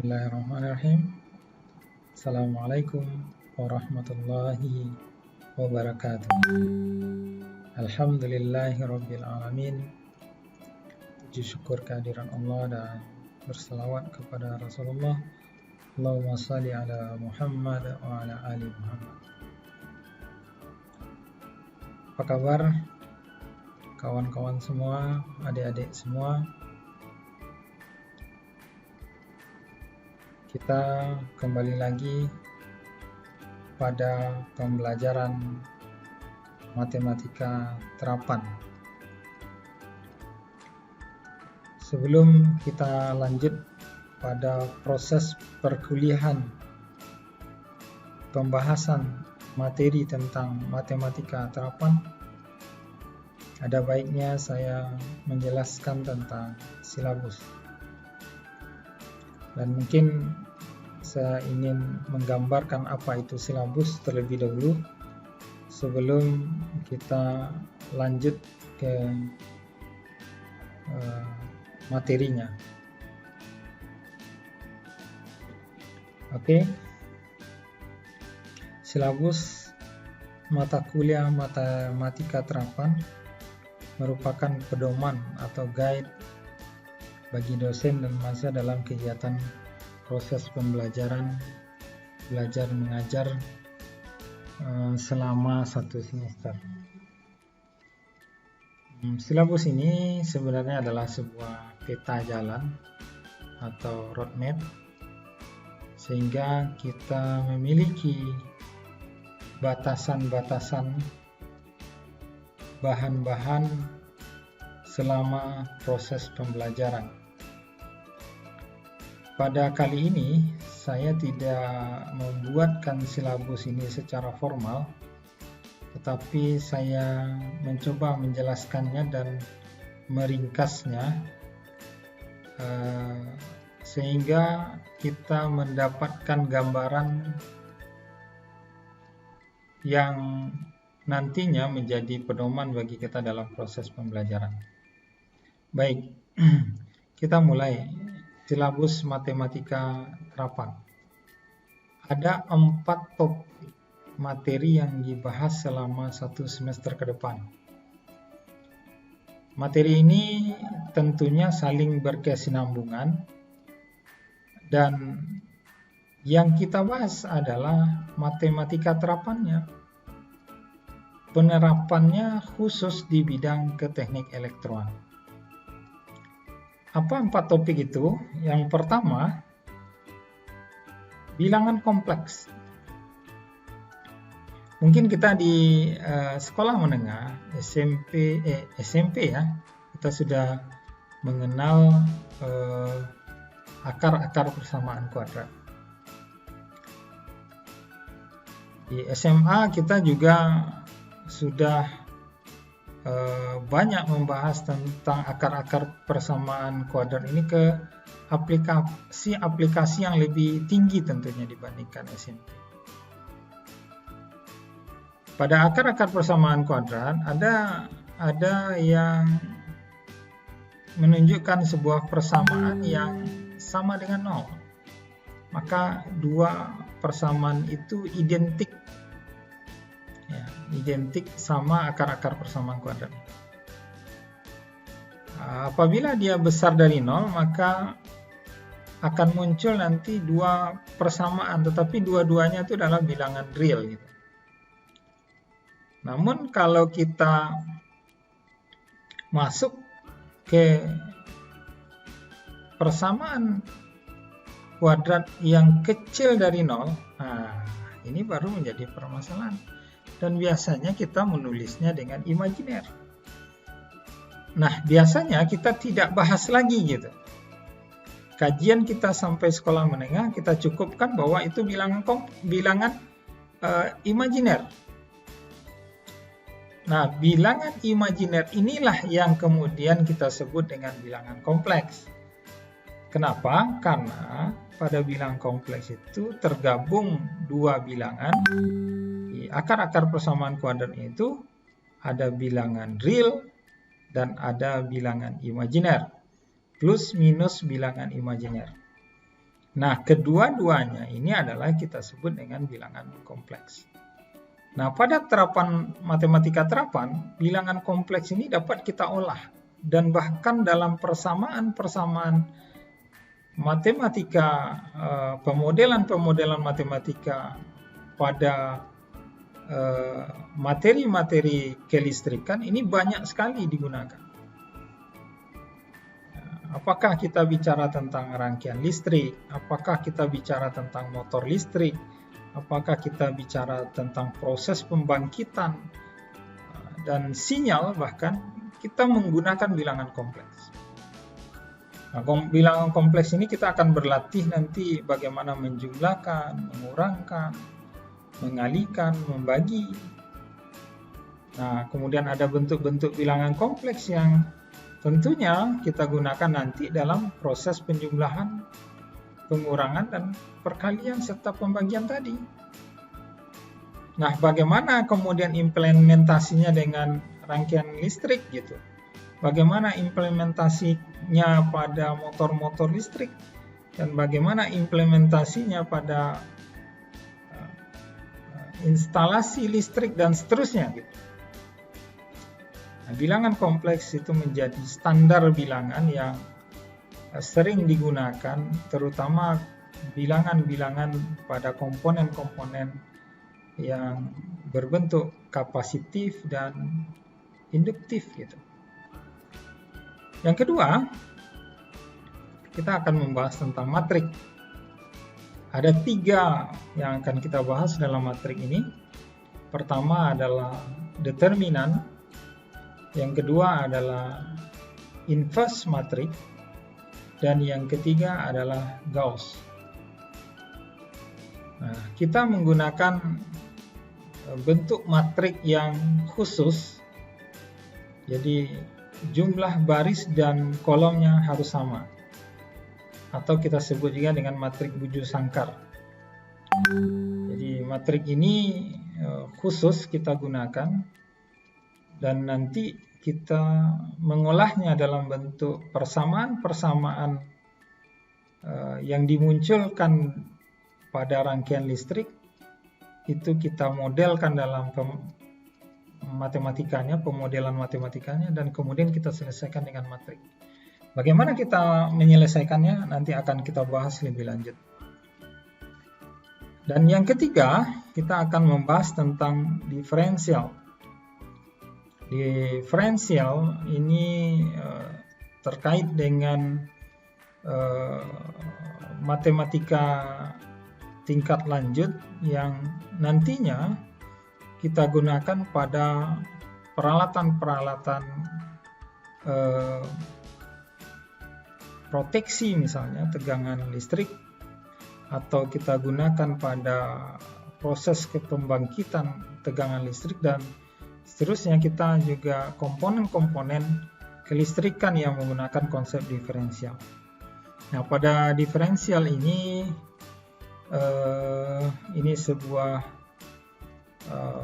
Bismillahirrahmanirrahim. Assalamualaikum warahmatullahi wabarakatuh. Alhamdulillahirabbil alamin. Puji syukur kehadiran Allah dan berselawat kepada Rasulullah. Allahumma shalli ala Muhammad wa ala ali Muhammad. Apa kabar kawan-kawan semua, adik-adik semua? Kita kembali lagi pada pembelajaran matematika terapan. Sebelum kita lanjut pada proses perkuliahan pembahasan materi tentang matematika terapan, ada baiknya saya menjelaskan tentang silabus. Dan mungkin saya ingin menggambarkan apa itu silabus terlebih dahulu sebelum kita lanjut ke materinya. Oke. Silabus mata kuliah matematika terapan merupakan pedoman atau guide bagi dosen dan mahasiswa dalam kegiatan proses pembelajaran belajar mengajar selama 1 semester. Silabus ini sebenarnya adalah sebuah peta jalan atau roadmap, sehingga kita memiliki batasan-batasan bahan-bahan selama proses pembelajaran. Pada kali ini saya tidak membuatkan silabus ini secara formal, tetapi saya mencoba menjelaskannya dan meringkasnya sehingga kita mendapatkan gambaran yang nantinya menjadi pedoman bagi kita dalam proses pembelajaran. Baik, kita mulai silabus matematika terapan. Ada 4 topik materi yang dibahas selama 1 semester ke depan. Materi ini tentunya saling berkesinambungan, dan yang kita bahas adalah matematika terapannya. Penerapannya khusus di bidang keteknik elektron. Apa 4 topik itu? Yang pertama, bilangan kompleks. Mungkin kita di sekolah menengah, SMP ya, kita sudah mengenal akar-akar persamaan kuadrat. Di SMA kita juga sudah banyak membahas tentang akar-akar persamaan kuadrat ini ke aplikasi yang lebih tinggi tentunya dibandingkan SMP. Pada akar-akar persamaan kuadrat ada yang menunjukkan sebuah persamaan yang sama dengan 0. Maka 2 persamaan itu identik sama akar-akar persamaan kuadrat. Apabila dia besar dari 0, maka akan muncul nanti 2 persamaan, tetapi dua-duanya itu adalah bilangan real gitu. Namun kalau kita masuk ke persamaan kuadrat yang kecil dari 0, ini baru menjadi permasalahan. Dan biasanya kita menulisnya dengan imajiner. Nah, biasanya kita tidak bahas lagi gitu. Kajian kita sampai sekolah menengah, kita cukupkan bahwa itu bilangan imajiner. Nah, bilangan imajiner inilah yang kemudian kita sebut dengan bilangan kompleks. Kenapa? Karena pada bilangan kompleks itu tergabung 2 bilangan. Di akar-akar persamaan kuadrat itu ada bilangan real dan ada bilangan imajiner. Plus minus bilangan imajiner. Nah, kedua-duanya ini adalah kita sebut dengan bilangan kompleks. Nah, pada terapan matematika terapan, bilangan kompleks ini dapat kita olah. Dan bahkan dalam persamaan-persamaan matematika, pemodelan-pemodelan matematika pada materi-materi kelistrikan ini banyak sekali digunakan. Apakah kita bicara tentang rangkaian listrik, apakah kita bicara tentang motor listrik, apakah kita bicara tentang proses pembangkitan dan sinyal, bahkan kita menggunakan bilangan kompleks. Nah, bilangan kompleks ini kita akan berlatih nanti bagaimana menjumlahkan, mengurangkan, mengalihkan, membagi. Nah, kemudian ada bentuk-bentuk bilangan kompleks yang tentunya kita gunakan nanti dalam proses penjumlahan, pengurangan, dan perkalian serta pembagian tadi. Nah, bagaimana kemudian implementasinya dengan rangkaian listrik gitu? Bagaimana implementasinya pada motor-motor listrik? Dan bagaimana implementasinya pada instalasi listrik dan seterusnya gitu. Nah, bilangan kompleks itu menjadi standar bilangan yang sering digunakan, terutama bilangan-bilangan pada komponen-komponen yang berbentuk kapasitif dan induktif gitu. Yang kedua, kita akan membahas tentang matrik. Ada 3 yang akan kita bahas dalam matrik ini. Pertama adalah determinan, yang kedua adalah inverse matrik, dan yang ketiga adalah Gauss. Nah, kita menggunakan bentuk matrik yang khusus, jadi jumlah baris dan kolomnya harus sama, atau kita sebut juga dengan matrik Bujur Sangkar. Jadi matrik ini khusus kita gunakan, dan nanti kita mengolahnya dalam bentuk persamaan-persamaan yang dimunculkan pada rangkaian listrik. Itu kita modelkan dalam matematikanya, pemodelan matematikanya, dan kemudian kita selesaikan dengan matrik. Bagaimana kita menyelesaikannya nanti akan kita bahas lebih lanjut. Dan yang ketiga, kita akan membahas tentang diferensial. Diferensial ini terkait dengan matematika tingkat lanjut yang nantinya kita gunakan pada peralatan-peralatan proteksi, misalnya tegangan listrik, atau kita gunakan pada proses kepembangkitan tegangan listrik, dan seterusnya. Kita juga komponen-komponen kelistrikan yang menggunakan konsep diferensial. Nah, pada diferensial ini sebuah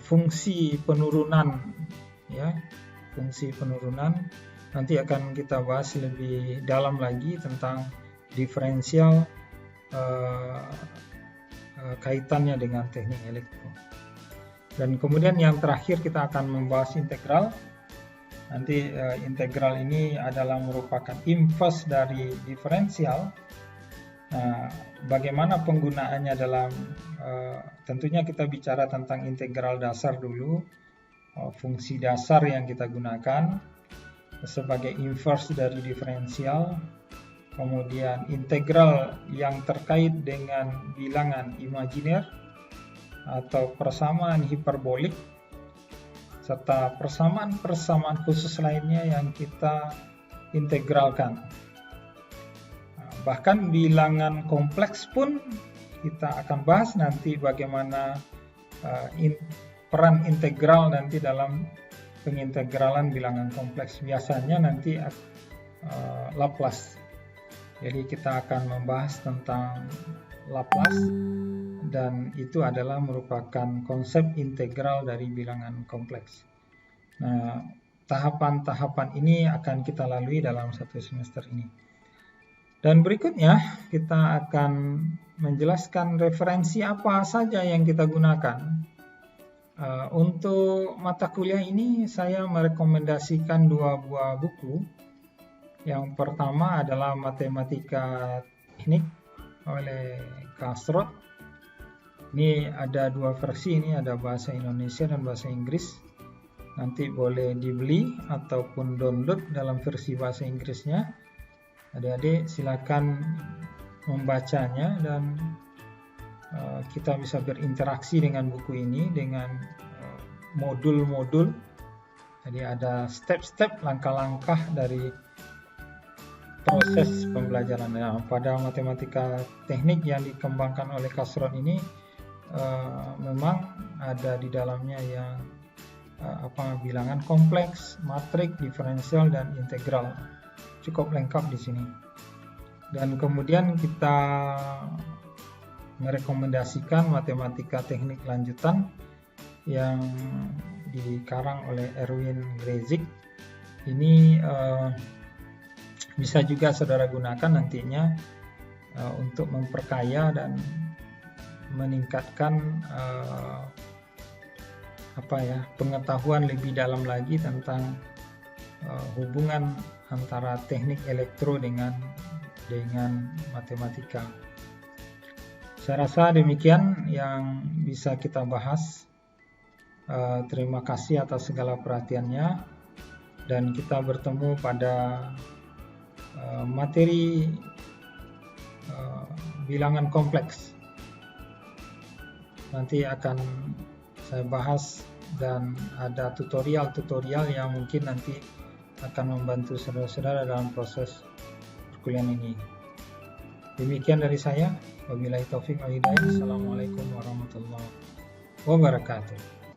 fungsi penurunan, ya, fungsi penurunan. Nanti akan kita bahas lebih dalam lagi tentang diferensial, kaitannya dengan teknik elektro. Dan kemudian yang terakhir kita akan membahas integral. Nanti integral ini adalah merupakan inverse dari diferensial. Nah, bagaimana penggunaannya dalam tentunya kita bicara tentang integral dasar dulu, fungsi dasar yang kita gunakan sebagai inverse dari diferensial, kemudian integral yang terkait dengan bilangan imajiner atau persamaan hiperbolik, serta persamaan-persamaan khusus lainnya yang kita integralkan. Bahkan bilangan kompleks pun kita akan bahas nanti bagaimana peran integral nanti dalam pengintegralan bilangan kompleks. Biasanya nanti Laplace. Jadi kita akan membahas tentang Laplace, dan itu adalah merupakan konsep integral dari bilangan kompleks. Nah, tahapan-tahapan ini akan kita lalui dalam satu semester ini. Dan berikutnya kita akan menjelaskan referensi apa saja yang kita gunakan. Untuk mata kuliah ini saya merekomendasikan 2 buah buku. Yang pertama adalah Matematika Teknik oleh Kasrot. Ini ada 2 versi, ini ada bahasa Indonesia dan bahasa Inggris. Nanti boleh dibeli ataupun download dalam versi bahasa Inggrisnya. Adik-adik silakan membacanya dan kita bisa berinteraksi dengan buku ini dengan modul-modul. Jadi ada step-step, langkah-langkah dari proses pembelajaran. Nah, pada Matematika Teknik yang dikembangkan oleh Kasrot ini memang ada di dalamnya yang bilangan kompleks, matrik, diferensial, dan integral. Cukup lengkap di sini. Dan kemudian kita merekomendasikan Matematika Teknik Lanjutan yang dikarang oleh Erwin Grezik. Ini bisa juga saudara gunakan nantinya untuk memperkaya dan meningkatkan pengetahuan lebih dalam lagi tentang hubungan antara teknik elektro dengan matematika. Saya rasa demikian yang bisa kita bahas. Terima kasih atas segala perhatiannya, dan kita bertemu pada materi bilangan kompleks. Nanti akan saya bahas dan ada tutorial-tutorial yang mungkin nanti akan membantu saudara-saudara dalam proses perkuliahan ini. Demikian dari saya. Wabillahi taufiq wal hidayah. Assalamualaikum warahmatullahi wabarakatuh.